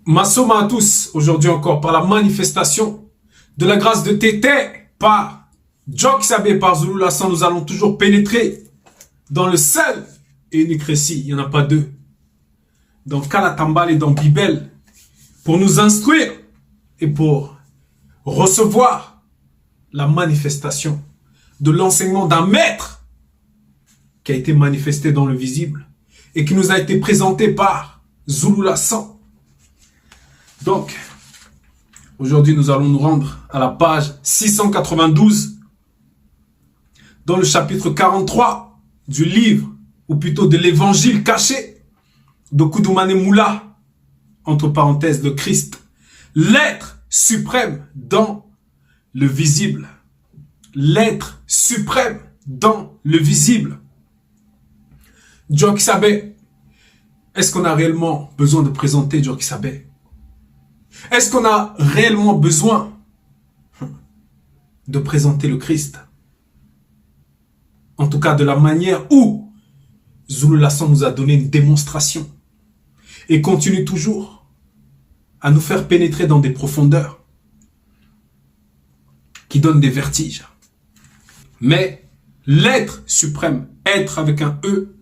Massoma à tous, aujourd'hui encore, par la manifestation de la grâce de Tété, par Djok Sabé, par Zulu Lassan, nous allons toujours pénétrer dans le seul et unique récit, il n'y en a pas deux, dans Kalatambal et dans Bibel, pour nous instruire et pour recevoir la manifestation de l'enseignement d'un maître qui a été manifesté dans le visible et qui nous a été présenté par Zulu Lassan. Donc, aujourd'hui, nous allons nous rendre à la page 692, dans le chapitre 43 du livre, ou plutôt de l'évangile caché de Koudoumane Moula, entre parenthèses, de Christ, l'être suprême dans le visible. L'être suprême dans le visible. Djok Sabé, est-ce qu'on a réellement besoin de présenter Djok Sabé? Est-ce qu'on a réellement besoin de présenter le Christ? En tout cas, de la manière où Zulu Lassan nous a donné une démonstration et continue toujours à nous faire pénétrer dans des profondeurs qui donnent des vertiges. Mais l'être suprême, être avec un E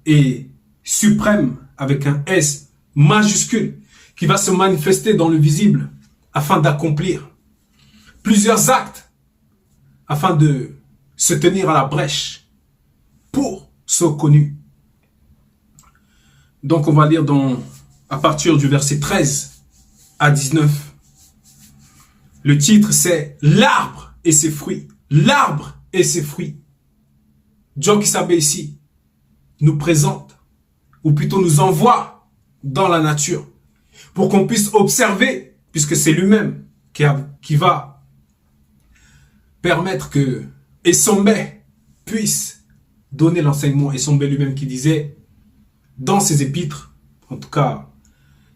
et suprême avec un S majuscule, qui va se manifester dans le visible afin d'accomplir plusieurs actes afin de se tenir à la brèche pour ce connu. Donc on va lire à partir du verset 13 à 19. Le titre c'est l'arbre et ses fruits. L'arbre et ses fruits. Djok Sabé ici nous présente, ou plutôt nous envoie dans la nature, pour qu'on puisse observer, puisque c'est lui-même qui va permettre que Essombe puisse donner l'enseignement. Essombe lui-même qui disait, dans ses épîtres, en tout cas,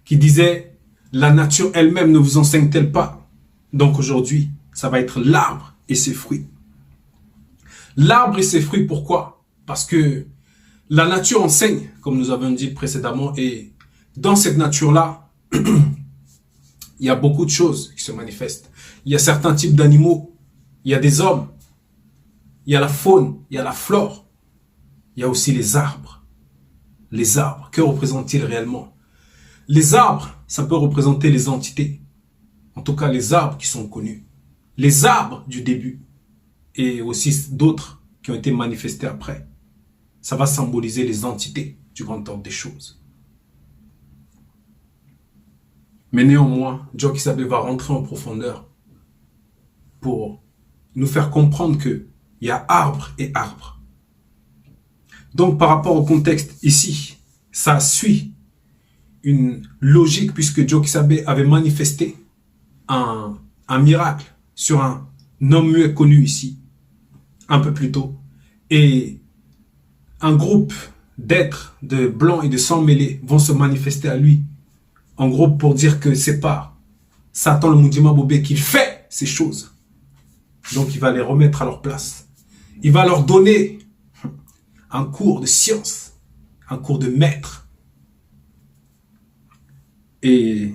qui disait, la nature elle-même ne vous enseigne-t-elle pas? Donc aujourd'hui, ça va être l'arbre et ses fruits. L'arbre et ses fruits, pourquoi? Parce que la nature enseigne, comme nous avons dit précédemment, et dans cette nature-là, il y a beaucoup de choses qui se manifestent. Il y a certains types d'animaux, il y a des hommes, il y a la faune, il y a la flore, il y a aussi les arbres. Les arbres, que représentent-ils réellement? Les arbres, ça peut représenter les entités, en tout cas les arbres qui sont connus, les arbres du début, et aussi d'autres qui ont été manifestés après. Ça va symboliser les entités du grand ordre des choses. Mais néanmoins, Djok Sabé va rentrer en profondeur pour nous faire comprendre qu'il y a arbre et arbre. Donc par rapport au contexte ici, ça suit une logique puisque Djok Sabé avait manifesté un miracle sur un homme muet connu ici, un peu plus tôt. Et un groupe d'êtres de blancs et de sang mêlés vont se manifester à lui. En gros, pour dire que c'est pas Satan le Moudima Bobé qui fait ces choses. Donc, il va les remettre à leur place. Il va leur donner un cours de science, un cours de maître. Et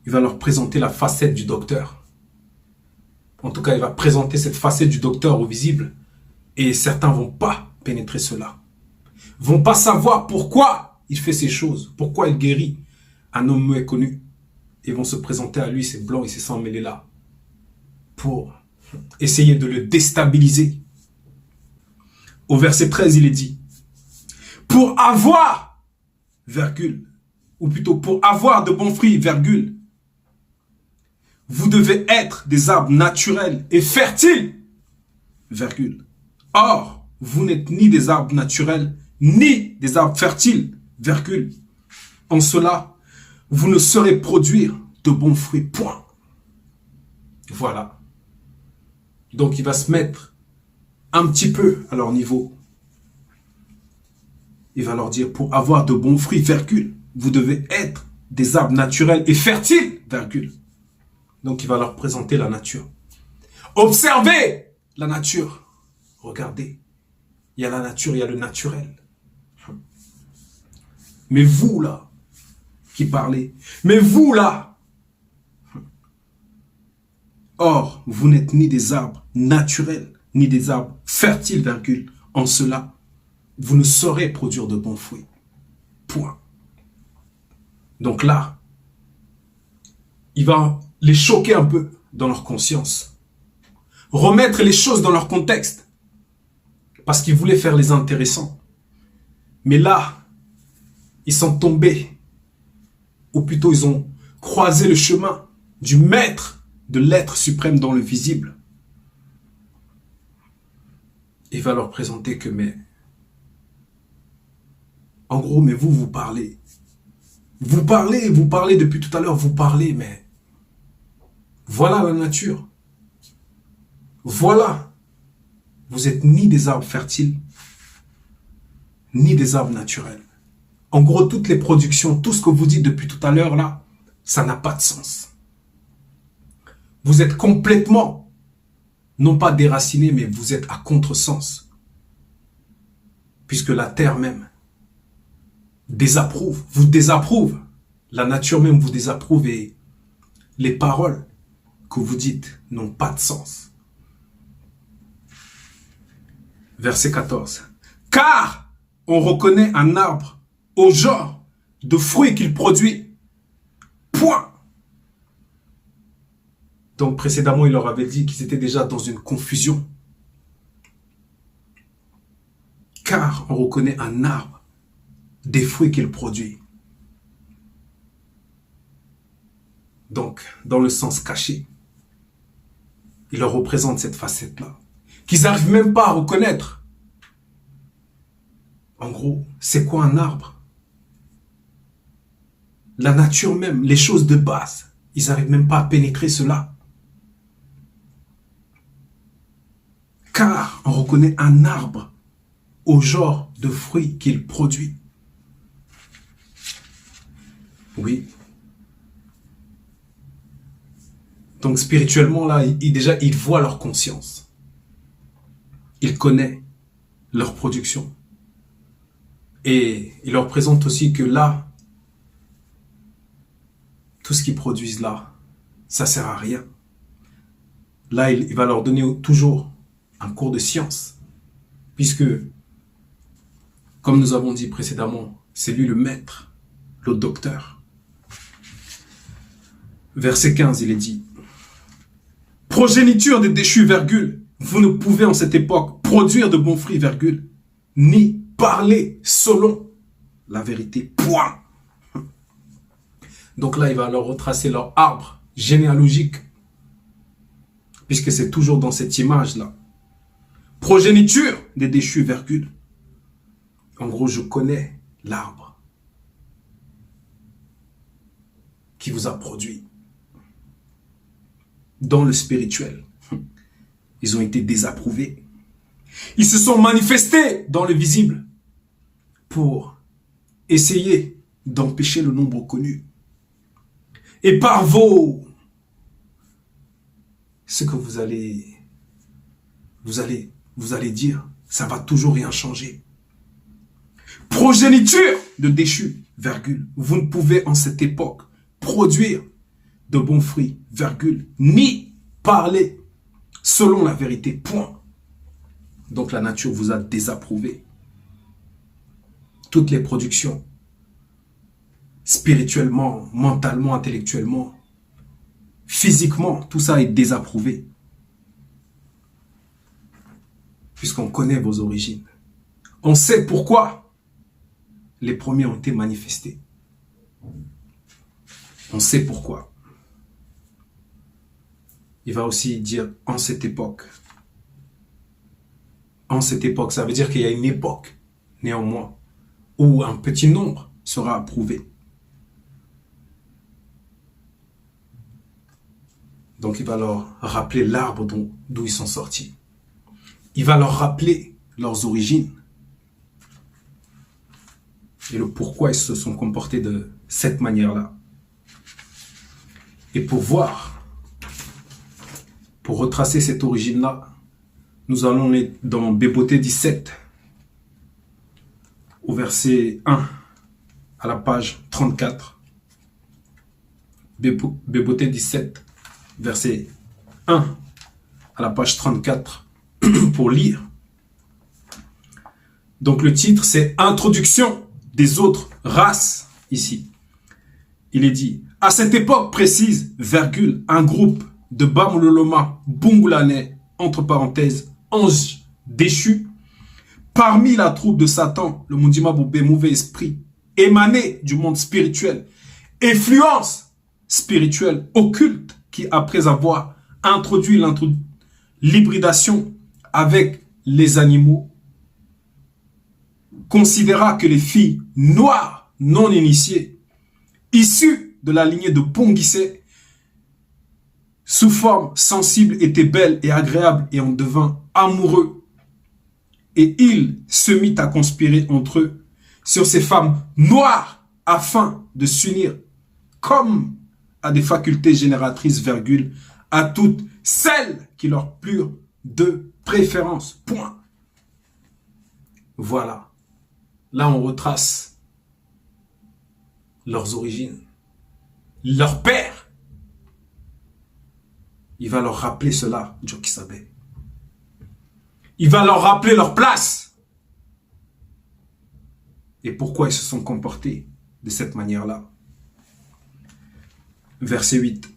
il va leur présenter la facette du docteur. En tout cas, il va présenter cette facette du docteur au visible. Et certains vont pas pénétrer cela. Vont pas savoir pourquoi il fait ces choses, pourquoi il guérit un homme muet connu. Ils vont se présenter à lui, ces blancs et ces sangs mêlés là, pour essayer de le déstabiliser. Au verset 13, il est dit, pour avoir, virgule, ou plutôt pour avoir de bons fruits, virgule, vous devez être des arbres naturels et fertiles, virgule. Or, vous n'êtes ni des arbres naturels, ni des arbres fertiles, virgule. En cela, vous ne saurez produire de bons fruits, point. Voilà. Donc, il va se mettre un petit peu à leur niveau. Il va leur dire, pour avoir de bons fruits, virgule, vous devez être des arbres naturels et fertiles, virgule. Donc, il va leur présenter la nature. Observez la nature. Regardez. Il y a la nature, il y a le naturel. Mais vous, là, qui parlait. Mais vous là, or, vous n'êtes ni des arbres naturels, ni des arbres fertiles, virgule. En cela, vous ne saurez produire de bons fruits. Point. Donc là, il va les choquer un peu dans leur conscience. Remettre les choses dans leur contexte. Parce qu'il voulait faire les intéressants. Mais là, ils sont tombés. Ou plutôt, ils ont croisé le chemin du maître de l'être suprême dans le visible. Il va leur présenter que, mais, en gros, mais vous parlez. Vous parlez depuis tout à l'heure, vous parlez, mais voilà la nature. Voilà. Vous êtes ni des arbres fertiles, ni des arbres naturels. En gros, toutes les productions, tout ce que vous dites depuis tout à l'heure, là, ça n'a pas de sens. Vous êtes complètement, non pas déracinés, mais vous êtes à contresens. Puisque la terre même désapprouve, vous désapprouve. La nature même vous désapprouve et les paroles que vous dites n'ont pas de sens. Verset 14. Car on reconnaît un arbre au genre de fruits qu'il produit. Point. Donc précédemment, il leur avait dit qu'ils étaient déjà dans une confusion. Car on reconnaît un arbre des fruits qu'il produit. Donc, dans le sens caché, il leur représente cette facette-là, qu'ils n'arrivent même pas à reconnaître. En gros, c'est quoi un arbre? La nature même, les choses de base, ils n'arrivent même pas à pénétrer cela. Car on reconnaît un arbre au genre de fruits qu'il produit. Oui. Donc spirituellement, là, déjà, il voit leur conscience. Il connaît leur production. Et il leur présente aussi que là, tout ce qu'ils produisent là, ça ne sert à rien. Là, il va leur donner toujours un cours de science. Puisque, comme nous avons dit précédemment, c'est lui le maître, le docteur. Verset 15, il est dit: progéniture des déchus, virgule, vous ne pouvez en cette époque produire de bons fruits, virgule, ni parler selon la vérité, point. Donc là, il va leur retracer leur arbre généalogique, puisque c'est toujours dans cette image-là. Progéniture des déchus, virgule. En gros, je connais l'arbre qui vous a produit. Dans le spirituel, ils ont été désapprouvés. Ils se sont manifestés dans le visible pour essayer d'empêcher le nombre connu. Et par ce que vous allez dire, ça va toujours rien changer. Progéniture de déchus, virgule. Vous ne pouvez en cette époque produire de bons fruits, virgule, ni parler selon la vérité, point. Donc la nature vous a désapprouvé. Toutes les productions, spirituellement, mentalement, intellectuellement, physiquement, tout ça est désapprouvé. Puisqu'on connaît vos origines. On sait pourquoi les premiers ont été manifestés. On sait pourquoi. Il va aussi dire en cette époque. En cette époque, ça veut dire qu'il y a une époque, néanmoins, où un petit nombre sera approuvé. Donc il va leur rappeler l'arbre d'où ils sont sortis. Il va leur rappeler leurs origines. Et le pourquoi ils se sont comportés de cette manière-là. Et pour voir, pour retracer cette origine-là, nous allons aller dans Béboté 17, au verset 1, à la page 34. Béboté 17, verset 1 à la page 34 pour lire. Donc le titre c'est Introduction des autres races ici. Il est dit, à cette époque précise, virgule, un groupe de Bamololoma Bungulanais, entre parenthèses, anges déchus, parmi la troupe de Satan, le Mundima Boubé, mauvais esprit, émané du monde spirituel, influence spirituelle occulte qui, après avoir introduit l'hybridation avec les animaux, considéra que les filles noires non initiées, issues de la lignée de Ponguissé, sous forme sensible, étaient belles et agréables et en devint amoureux. Et il se mit à conspirer entre eux sur ces femmes noires afin de s'unir comme à des facultés génératrices, virgule, à toutes celles qui leur plurent de préférence. Point. Voilà. Là, on retrace leurs origines. Leur père, il va leur rappeler cela, Djokisabe. Il va leur rappeler leur place. Et pourquoi ils se sont comportés de cette manière-là. Verset 8,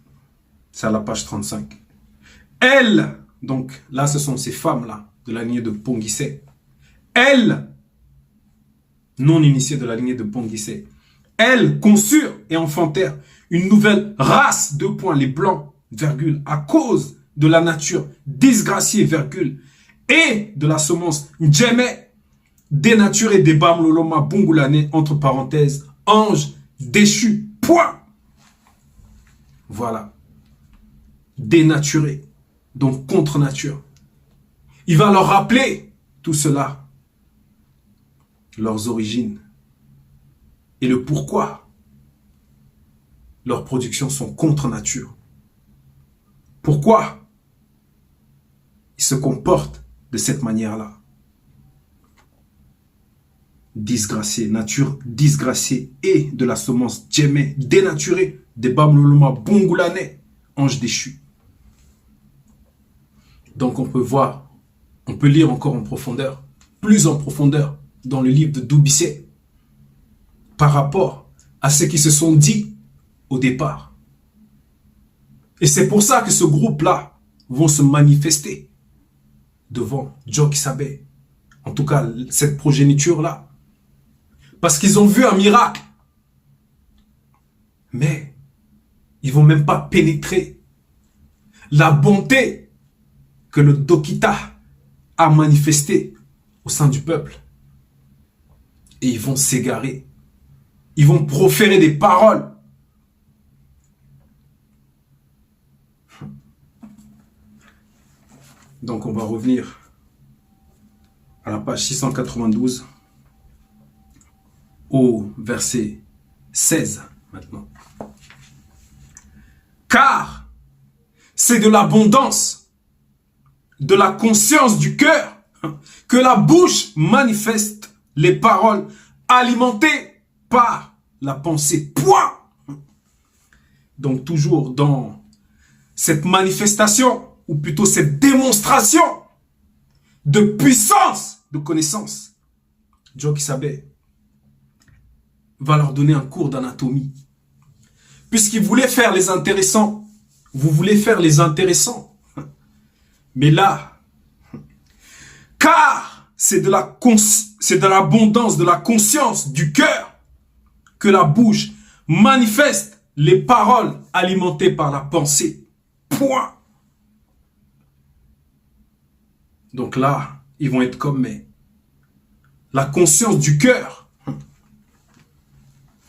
c'est à la page 35. Elles, donc là ce sont ces femmes-là, de la lignée de Ponguissé. Elles, non initiées de la lignée de Ponguissé, elles conçurent et enfantèrent une nouvelle race, deux points, les blancs, virgule, à cause de la nature disgraciée, virgule, et de la semence Ndjemé, dénaturée des Bamololoma Bungulanais, entre parenthèses, ange déchu, point. Voilà. Dénaturé, donc contre nature. Il va leur rappeler tout cela, leurs origines et le pourquoi leurs productions sont contre nature. Pourquoi ils se comportent de cette manière-là. Disgracié, nature disgraciée et de la semence Djemé, dénaturée des Bamololoma Bungulanais, ange déchu. Donc on peut voir, on peut lire encore en profondeur, plus en profondeur, dans le livre de Doubissé, par rapport à ce qui se sont dit au départ. Et c'est pour ça que ce groupe-là vont se manifester devant Djokisabe. En tout cas, cette progéniture-là. Parce qu'ils ont vu un miracle. Mais ils vont même pas pénétrer la bonté que le Dokita a manifestée au sein du peuple. Et ils vont s'égarer. Ils vont proférer des paroles. Donc on va revenir à la page 692 au verset 16 maintenant. Car c'est de l'abondance, de la conscience du cœur que la bouche manifeste les paroles alimentées par la pensée. Point. Donc toujours dans cette manifestation, ou plutôt cette démonstration de puissance, de connaissance, Djokisabe va leur donner un cours d'anatomie. Puisqu'il voulait faire les intéressants, vous voulez faire les intéressants. Mais là, car c'est de l'abondance de la conscience du cœur que la bouche manifeste les paroles alimentées par la pensée. Point. Donc là, ils vont être comme la conscience du cœur.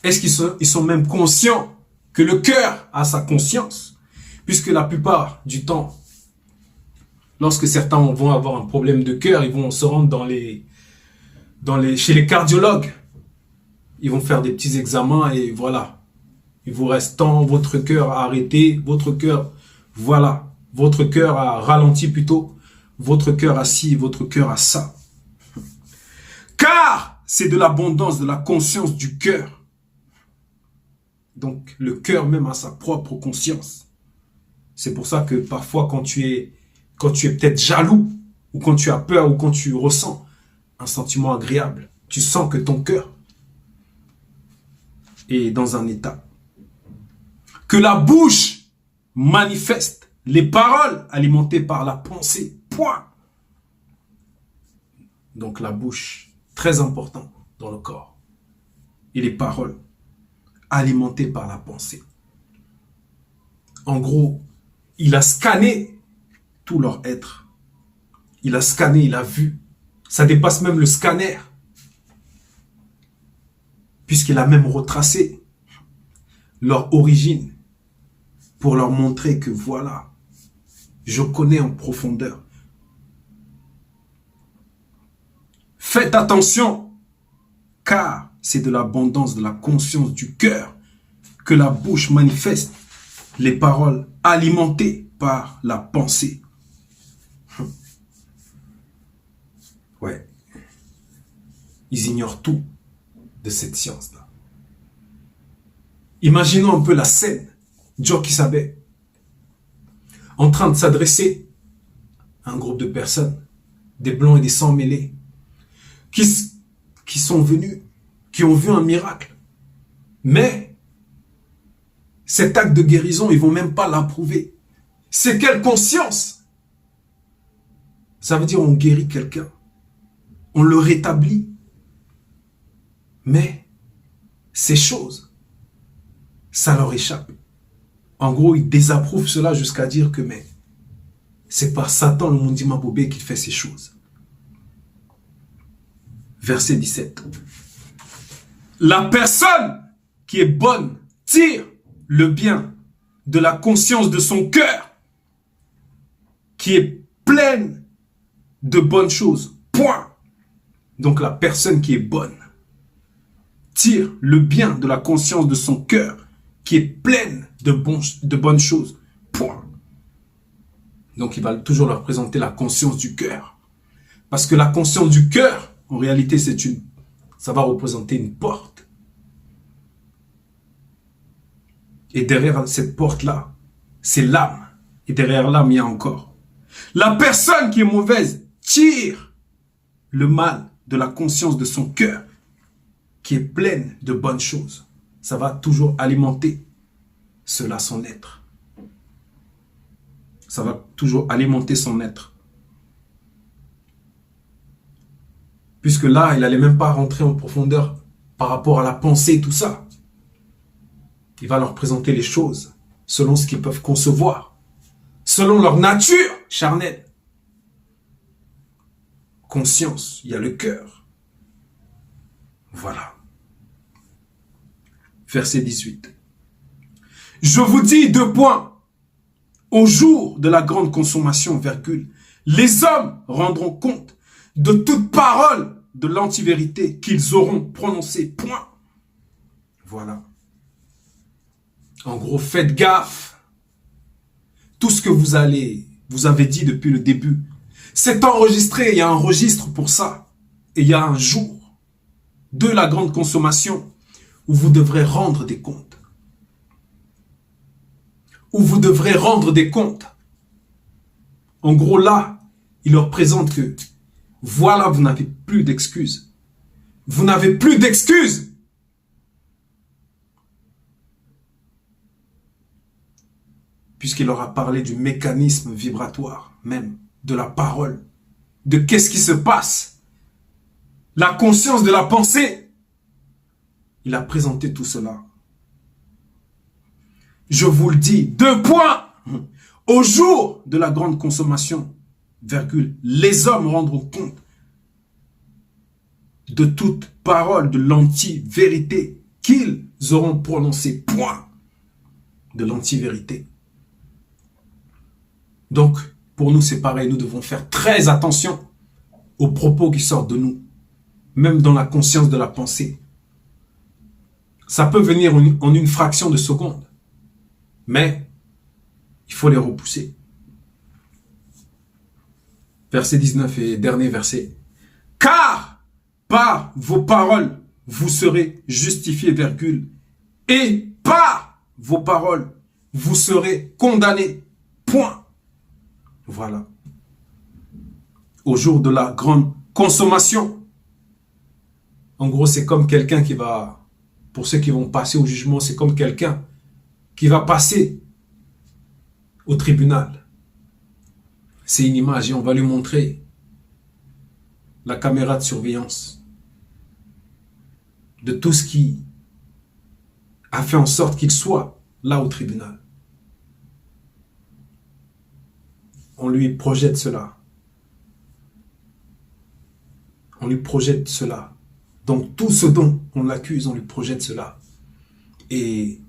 Est-ce qu'ils sont même conscients que le cœur a sa conscience? Puisque la plupart du temps, lorsque certains vont avoir un problème de cœur, ils vont se rendre chez les cardiologues. Ils vont faire des petits examens et voilà. Il vous reste tant, votre cœur a arrêté, votre cœur, voilà. Votre cœur a ralenti plutôt. Votre cœur a ci, votre cœur a ça. Car c'est de l'abondance de la conscience du cœur. Donc, le cœur même a sa propre conscience. C'est pour ça que parfois, quand tu es peut-être jaloux, ou quand tu as peur, ou quand tu ressens un sentiment agréable, tu sens que ton cœur est dans un état. Que la bouche manifeste les paroles alimentées par la pensée. Point. Donc la bouche, très important dans le corps. Et les paroles alimentées par la pensée. En gros, il a scanné tout leur être. Il a scanné, il a vu. Ça dépasse même le scanner. Puisqu'il a même retracé leur origine pour leur montrer que voilà, je connais en profondeur. Faites attention, car c'est de l'abondance de la conscience du cœur que la bouche manifeste les paroles alimentées par la pensée. Ouais. Ils ignorent tout de cette science-là. Imaginons un peu la scène. Djoki Sabe, en train de s'adresser à un groupe de personnes, des blancs et des sans mêlés, qui sont venus, qui ont vu un miracle. Mais cet acte de guérison, ils ne vont même pas l'approuver. C'est quelle conscience? Ça veut dire on guérit quelqu'un, on le rétablit. Mais ces choses, ça leur échappe. En gros, ils désapprouvent cela jusqu'à dire que mais c'est par Satan, le Mundima Bobé, qu'il fait ces choses. Verset 17. La personne qui est bonne tire le bien de la conscience de son cœur, qui est pleine de bonnes choses. Point. Donc la personne qui est bonne tire le bien de la conscience de son cœur, qui est pleine de bonnes choses. Point. Donc il va toujours leur présenter la conscience du cœur. Parce que la conscience du cœur, en réalité, ça va représenter une porte. Et derrière cette porte-là, c'est l'âme. Et derrière l'âme, il y a encore. La personne qui est mauvaise tire le mal de la conscience de son cœur, qui est pleine de bonnes choses. Ça va toujours alimenter cela, son être. Ça va toujours alimenter son être. Puisque là, il n'allait même pas rentrer en profondeur par rapport à la pensée et tout ça. Il va leur présenter les choses selon ce qu'ils peuvent concevoir, selon leur nature charnelle. Conscience, il y a le cœur. Voilà. Verset 18. Je vous dis 2 points. Au jour de la grande consommation, virgule, les hommes rendront compte de toute parole de l'antivérité qu'ils auront prononcée. Point. Voilà. En gros, faites gaffe. Tout ce que vous avez dit depuis le début, c'est enregistré. Il y a un registre pour ça. Et il y a un jour de la grande consommation où vous devrez rendre des comptes. Où vous devrez rendre des comptes. En gros, là, il leur présente que voilà, vous n'avez plus d'excuses. Vous n'avez plus d'excuses. Puisqu'il leur a parlé du mécanisme vibratoire, même de la parole, de qu'est-ce qui se passe, la conscience de la pensée. Il a présenté tout cela. Je vous le dis, 2 points. Au jour de la grande consommation, virgule, les hommes rendront compte de toute parole de l'anti-vérité qu'ils auront prononcée. Point. De l'anti-vérité. Donc, pour nous, c'est pareil. Nous devons faire très attention aux propos qui sortent de nous, même dans la conscience de la pensée. Ça peut venir en une fraction de seconde. Mais il faut les repousser. Verset 19 et dernier verset. Car par vos paroles, vous serez justifiés, virgule, et par vos paroles, vous serez condamnés. Point. Voilà. Au jour de la grande consommation. En gros, c'est comme quelqu'un qui va, pour ceux qui vont passer au jugement, c'est comme quelqu'un qui va passer au tribunal. C'est une image et on va lui montrer la caméra de surveillance de tout ce qui a fait en sorte qu'il soit là au tribunal. On lui projette cela. On lui projette cela. Donc tout ce dont on l'accuse, on lui projette cela. Et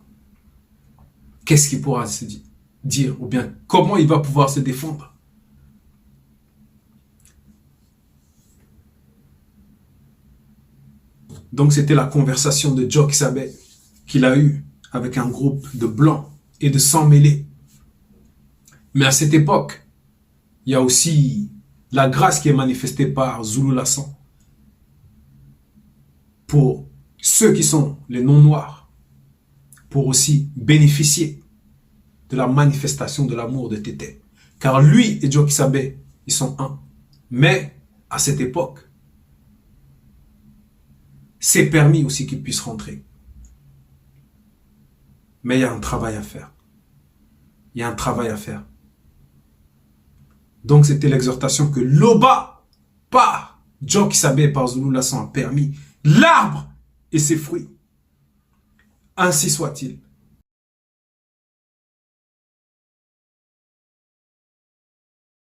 qu'est-ce qu'il pourra se dire? Ou bien comment il va pouvoir se défendre? Donc c'était la conversation de Joe Kisabé qu'il a eue avec un groupe de blancs et de sang mêlés. Mais à cette époque, il y a aussi la grâce qui est manifestée par Zulu Lassan pour ceux qui sont les non-noirs, pour aussi bénéficier de la manifestation de l'amour de Tété. Car lui et Joe Kisabé, ils sont un. Mais à cette époque, c'est permis aussi qu'ils puissent rentrer. Mais il y a un travail à faire. Il y a un travail à faire. Donc c'était l'exhortation que l'Oba, par Joe Kisabé et par Zulu Lassan a permis, l'arbre et ses fruits. Ainsi soit-il.